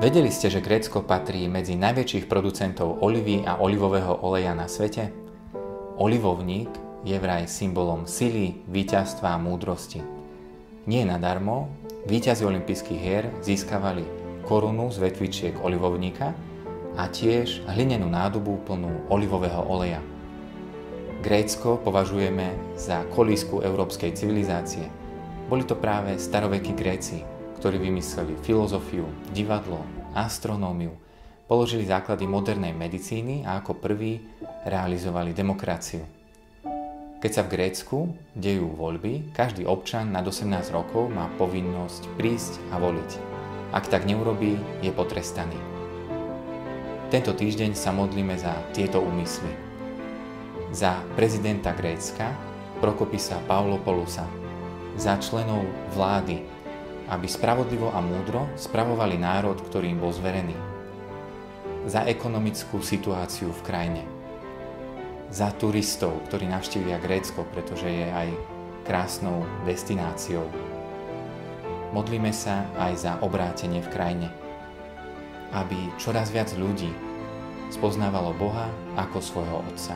Vedeli ste, že Grécko patrí medzi najväčších producentov olivy a olivového oleja na svete? Olivovník je vraj symbolom sily, víťazstva a múdrosti. Nie nadarmo víťazi olympijských hier získavali korunu z vetvičiek olivovníka a tiež hlinenú nádobu plnú olivového oleja. Grécko považujeme za kolísku európskej civilizácie. Boli to práve starovekí Gréci, ktorí vymysleli filozofiu, divadlo, astronómiu, položili základy modernej medicíny a ako prví realizovali demokraciu. Keď sa v Grécku dejú voľby, každý občan nad 18 rokov má povinnosť prísť a voliť. Ak tak neurobí, je potrestaný. Tento týždeň sa modlíme za tieto úmysly. Za prezidenta Grécka Prokopisa Pavlopoulosa, za členov vlády, aby spravodlivo a múdro spravovali národ, ktorý im bol zverený. Za ekonomickú situáciu v krajine. Za turistov, ktorí navštívia Grécko, pretože je aj krásnou destináciou. Modlíme sa aj za obrátenie v krajine, aby čoraz viac ľudí spoznávalo Boha ako svojho Otca.